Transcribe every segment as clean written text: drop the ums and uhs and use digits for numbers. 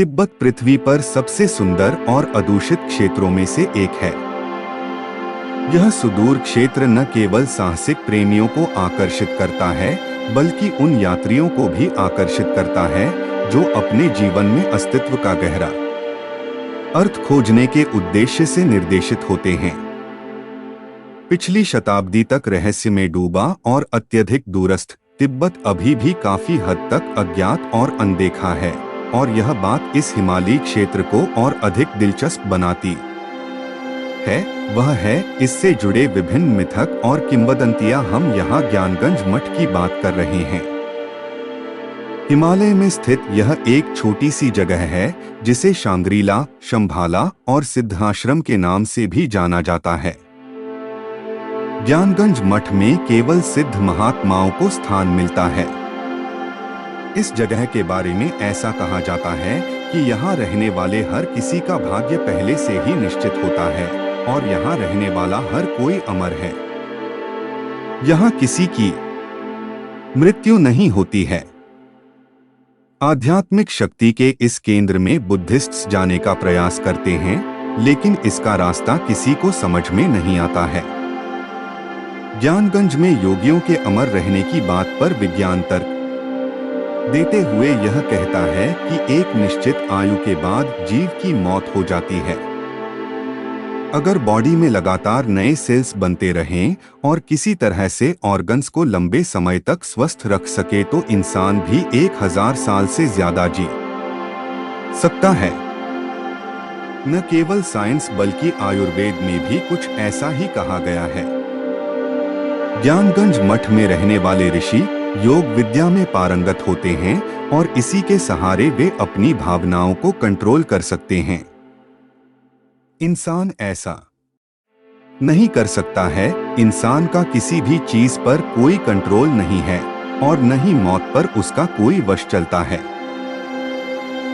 तिब्बत पृथ्वी पर सबसे सुंदर और अदूषित क्षेत्रों में से एक है। यह सुदूर क्षेत्र न केवल साहसिक प्रेमियों को आकर्षित करता है, बल्कि उन यात्रियों को भी आकर्षित करता है जो अपने जीवन में अस्तित्व का गहरा अर्थ खोजने के उद्देश्य से निर्देशित होते हैं। पिछली शताब्दी तक रहस्य में डूबा और अत्यधिक दूरस्थ तिब्बत अभी भी काफी हद तक अज्ञात और अनदेखा है, और यह बात इस हिमालयी क्षेत्र को और अधिक दिलचस्प बनाती है। वह है इससे जुड़े विभिन्न मिथक और किंवदंतियां। हम यहाँ ज्ञानगंज मठ की बात कर रहे हैं। हिमालय में स्थित यह एक छोटी सी जगह है जिसे शांग्रीला, शंभाला और सिद्धाश्रम के नाम से भी जाना जाता है। ज्ञानगंज मठ में केवल सिद्ध महात्माओं को स्थान मिलता है। इस जगह के बारे में ऐसा कहा जाता है कि यहाँ रहने वाले हर किसी का भाग्य पहले से ही निश्चित होता है और यहाँ रहने वाला हर कोई अमर है। यहाँ किसी की मृत्यु नहीं होती है। आध्यात्मिक शक्ति के इस केंद्र में बुद्धिस्ट्स जाने का प्रयास करते हैं, लेकिन इसका रास्ता किसी को समझ में नहीं आता है। ज्ञानगंज में योगियों के अमर रहने की बात पर विज्ञान तर्क देते हुए यह कहता है कि एक निश्चित आयु के बाद जीव की मौत हो जाती है। अगर बॉडी में लगातार नए सेल्स बनते रहें और किसी तरह से ऑर्गन्स को लंबे समय तक स्वस्थ रख सके तो इंसान भी 1000 साल से ज्यादा जी सकता है। न केवल साइंस बल्कि आयुर्वेद में भी कुछ ऐसा ही कहा गया है। ज्ञानगंज मठ में रहने वाले ऋषि योग विद्या में पारंगत होते हैं और इसी के सहारे वे अपनी भावनाओं को कंट्रोल कर सकते हैं। इंसान ऐसा नहीं कर सकता है। इंसान का किसी भी चीज पर कोई कंट्रोल नहीं है और न ही मौत पर उसका कोई वश चलता है।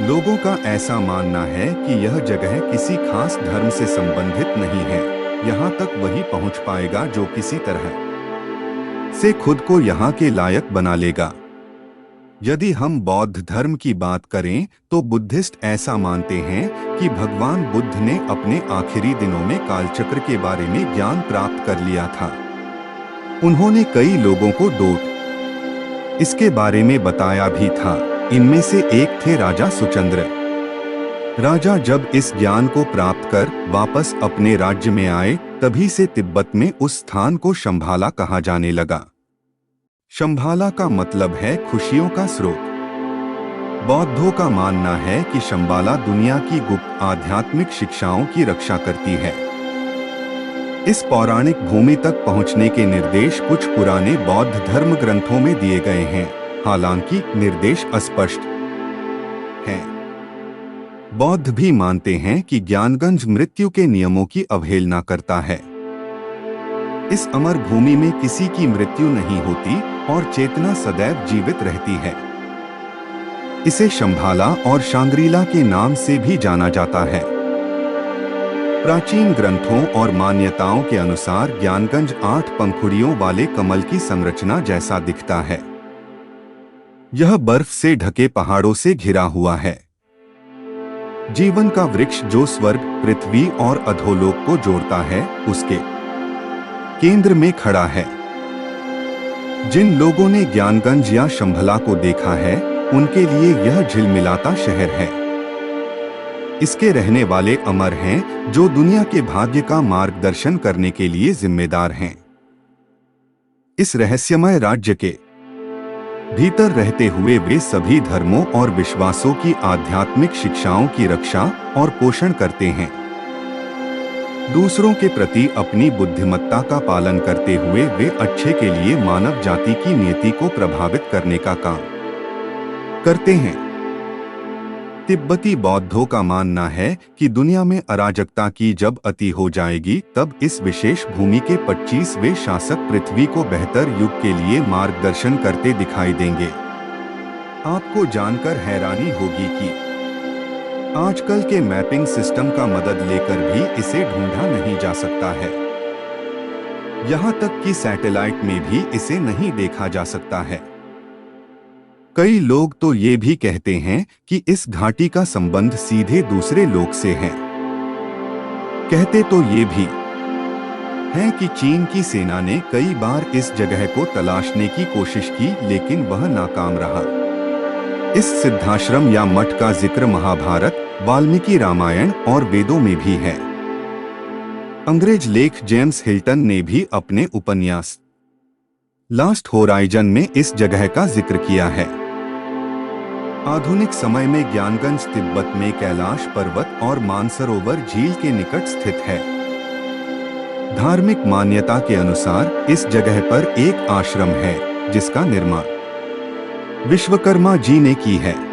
लोगों का ऐसा मानना है कि यह जगह किसी खास धर्म से संबंधित नहीं है। यहाँ तक वही पहुँच पाएगा जो किसी तरह से खुद को यहाँ के लायक बना लेगा। यदि हम बौद्ध धर्म की बात करें तो बुद्धिस्ट ऐसा मानते हैं कि भगवान बुद्ध ने अपने आखिरी दिनों में कालचक्र के बारे में ज्ञान प्राप्त कर लिया था। उन्होंने कई लोगों को डोट इसके बारे में बताया भी था। इनमें से एक थे राजा सुचंद्र। राजा जब इस ज्ञान को प्राप्त कर वापस अपने राज्य में आए, तभी से तिब्बत में उस स्थान को शंभाला कहा जाने लगा। शंभाला का मतलब है खुशियों का स्रोत। बौद्धों का मानना है कि शंभाला दुनिया की गुप्त आध्यात्मिक शिक्षाओं की रक्षा करती है। इस पौराणिक भूमि तक पहुंचने के निर्देश कुछ पुराने बौद्ध धर्म ग्रंथों में दिए गए हैं, हालांकि निर्देश अस्पष्ट हैं। बौद्ध भी मानते हैं कि ज्ञानगंज मृत्यु के नियमों की अवहेलना करता है। इस अमर भूमि में किसी की मृत्यु नहीं होती और चेतना सदैव जीवित रहती है। इसे शंभाला और शांग्रीला के नाम से भी जाना जाता है। प्राचीन ग्रंथों और मान्यताओं के अनुसार ज्ञानगंज 8 पंखुड़ियों वाले कमल की संरचना जैसा दिखता है। यह बर्फ से ढके पहाड़ों से घिरा हुआ है। जीवन का वृक्ष जो स्वर्ग, पृथ्वी और अधोलोक को जोड़ता है, उसके केंद्र में खड़ा है। जिन लोगों ने ज्ञानगंज या शंभला को देखा है, उनके लिए यह झिलमिलाता शहर है। इसके रहने वाले अमर हैं जो दुनिया के भाग्य का मार्गदर्शन करने के लिए जिम्मेदार हैं। इस रहस्यमय राज्य के भीतर रहते हुए वे सभी धर्मों और विश्वासों की आध्यात्मिक शिक्षाओं की रक्षा और पोषण करते हैं। दूसरों के प्रति अपनी बुद्धिमत्ता का पालन करते हुए वे अच्छे के लिए मानव जाति की नियति को प्रभावित करने का काम करते हैं। तिब्बती बौद्धों का मानना है कि दुनिया में अराजकता की जब अति हो जाएगी, तब इस विशेष भूमि के 25वें शासक पृथ्वी को बेहतर युग के लिए मार्गदर्शन करते दिखाई देंगे। आपको जानकर हैरानी होगी कि आजकल के मैपिंग सिस्टम का मदद लेकर भी इसे ढूंढा नहीं जा सकता है। यहाँ तक कि सैटेलाइट में भी इसे नहीं देखा जा सकता है। कई लोग तो ये भी कहते हैं कि इस घाटी का संबंध सीधे दूसरे लोक से है। कहते तो ये भी हैं कि चीन की सेना ने कई बार इस जगह को तलाशने की कोशिश की, लेकिन वह नाकाम रहा। इस सिद्धाश्रम या मठ का जिक्र महाभारत, वाल्मीकि रामायण और वेदों में भी है। अंग्रेज लेखक जेम्स हिल्टन ने भी अपने उपन्यास लास्ट होराइजन में इस जगह का जिक्र किया है। आधुनिक समय में ज्ञानगंज तिब्बत में कैलाश पर्वत और मानसरोवर झील के निकट स्थित है। धार्मिक मान्यता के अनुसार इस जगह पर एक आश्रम है जिसका निर्माण विश्वकर्मा जी ने की है।